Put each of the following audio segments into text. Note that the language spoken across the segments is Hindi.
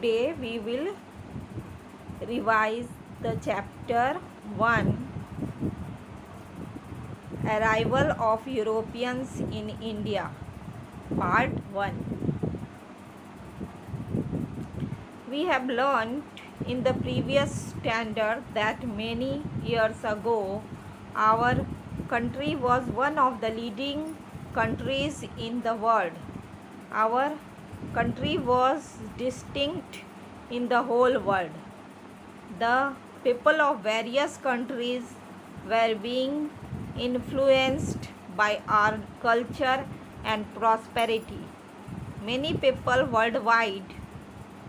Today we will revise the chapter 1, Arrival of Europeans in India, part 1. We have learned in the previous standard that many years ago our country was one of the leading countries in the world. Our country was distinct in the whole world. The people of various countries were being influenced by our culture and prosperity. Many people worldwide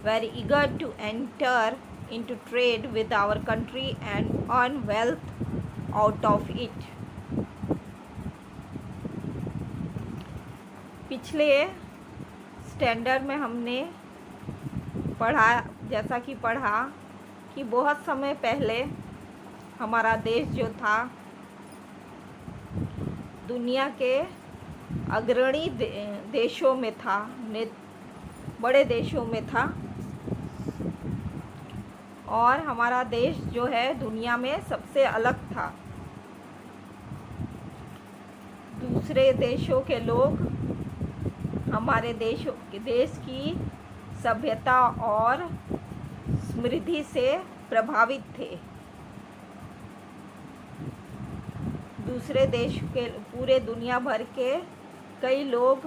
were eager to enter into trade with our country and earn wealth out of it. पिछले स्टैंडर्ड में हमने पढ़ा कि बहुत समय पहले हमारा देश जो था दुनिया के अग्रणी देशों में था, बड़े देशों में था, और हमारा देश जो है दुनिया में सबसे अलग था। दूसरे देशों के लोग हमारे देश की सभ्यता और समृद्धि से प्रभावित थे। दूसरे देश के पूरे दुनिया भर के कई लोग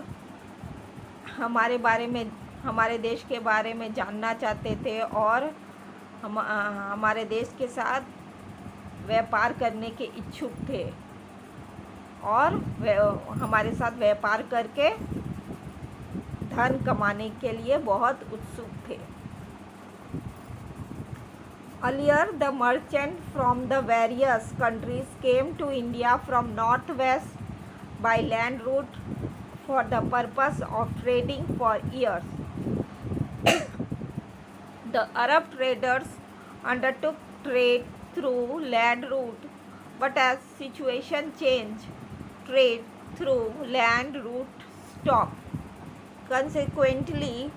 हमारे देश के बारे में जानना चाहते थे और हमारे देश के साथ व्यापार करने के इच्छुक थे और हमारे साथ व्यापार करके धन कमाने के लिए बहुत उत्सुक थे। Earlier, the merchants from the various countries came to India from northwest by land route for the purpose of trading for years. The Arab traders undertook trade through land route, but as situation changed, trade through land route stopped. Consequently,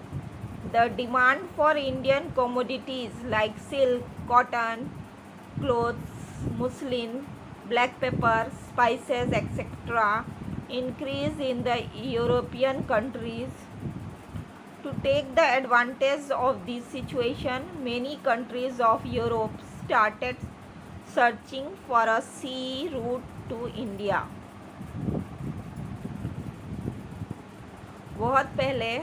the demand for Indian commodities like silk, cotton, clothes, muslin, black pepper, spices, etc. increased in the European countries. To take the advantage of this situation, many countries of Europe started searching for a sea route to India. बहुत पहले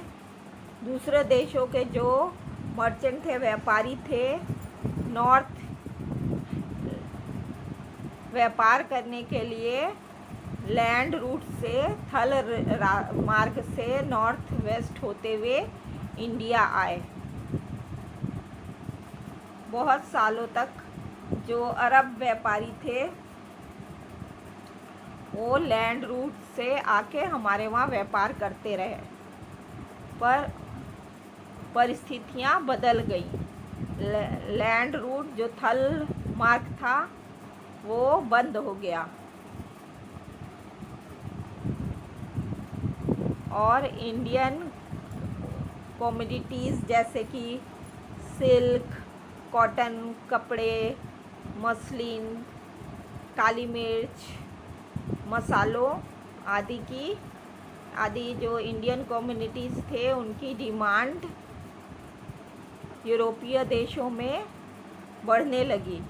दूसरे देशों के जो मर्चेंट थे, व्यापारी थे, नॉर्थ व्यापार करने के लिए लैंड रूट से थल मार्ग से नॉर्थ वेस्ट होते हुए इंडिया आए। बहुत सालों तक जो अरब व्यापारी थे वो लैंड रूट से आके हमारे वहाँ व्यापार करते रहे, पर परिस्थितियाँ बदल गई। लैंड रूट जो थल मार्ग था वो बंद हो गया और इंडियन कमोडिटीज़ जैसे कि सिल्क, कॉटन कपड़े, मसलिन, काली मिर्च, मसालों आदि जो इंडियन कम्युनिटीज़ थे उनकी डिमांड यूरोपीय देशों में बढ़ने लगी।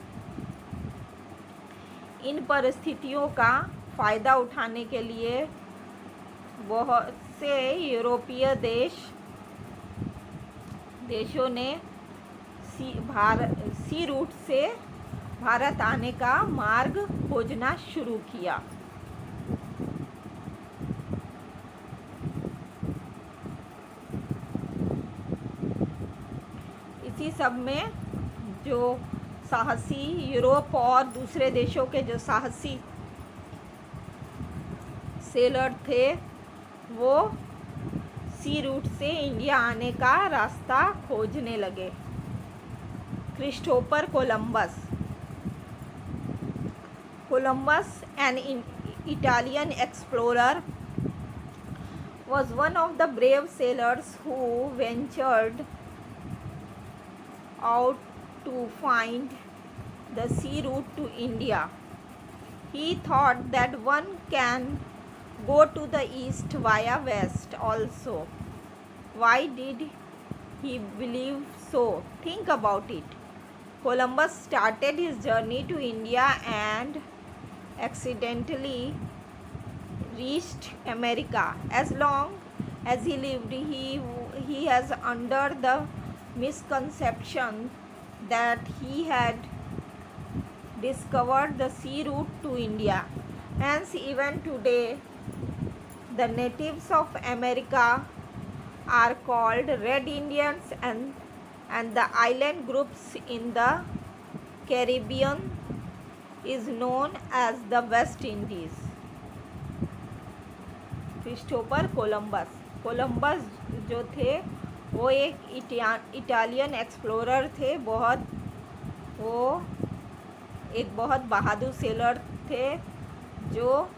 इन परिस्थितियों का फ़ायदा उठाने के लिए बहुत से यूरोपीय देशों ने सी रूट से भारत आने का मार्ग खोजना शुरू किया। इसी सब में जो साहसी यूरोप और दूसरे देशों के जो साहसी सेलर थे वो सी रूट से इंडिया आने का रास्ता खोजने लगे। Christopher Columbus an Italian explorer was one of the brave sailors who ventured out to find the sea route to India. He thought that one can go to the east via west also. Why did he believe so? Think about it. Columbus started his journey to India and accidentally reached America. As long as he lived, he has under the misconception that he had discovered the sea route to India. Hence, even today, the natives of America are called Red Indians, and the island groups in the Caribbean is known as the West Indies. Christopher Columbus जो थे वो एक इटालियन एक्सप्लोरर थे। वो एक बहुत बहादुर सेलर थे जो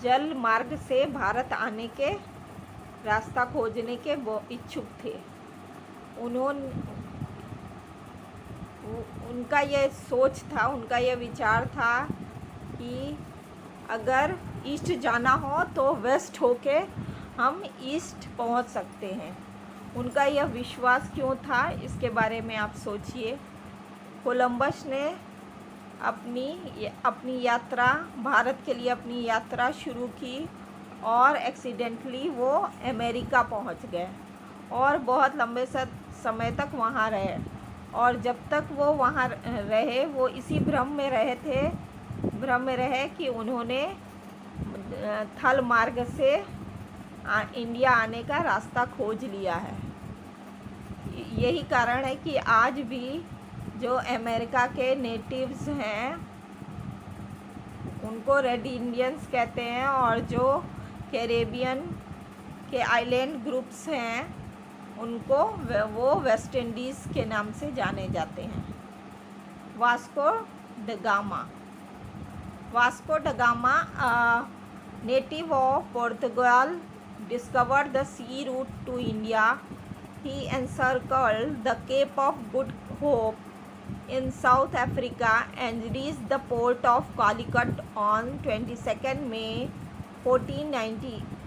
जल मार्ग से भारत आने के रास्ता खोजने के वो इच्छुक थे। उनका ये सोच था, उनका ये विचार था कि अगर ईस्ट जाना हो तो वेस्ट होके हम ईस्ट पहुंच सकते हैं। उनका यह विश्वास क्यों था, इसके बारे में आप सोचिए। कोलंबस ने अपनी यात्रा, भारत के लिए अपनी यात्रा शुरू की और एक्सीडेंटली वो अमेरिका पहुंच गए और बहुत लंबे समय तक वहाँ रहे। और जब तक वो वहाँ रहे वो इसी भ्रम में रहे कि उन्होंने थल मार्ग से इंडिया आने का रास्ता खोज लिया है। यही कारण है कि आज भी जो अमेरिका के नेटिव्स हैं उनको रेड इंडियंस कहते हैं और जो कैरेबियन के आइलैंड ग्रुप्स हैं उनको वो वेस्ट इंडीज़ के नाम से जाने जाते हैं। Vasco da Gama, native of Portugal, discovered the sea route to India. He encircled the Cape of Good Hope in South Africa and reached the port of Calicut on 22nd May 1492.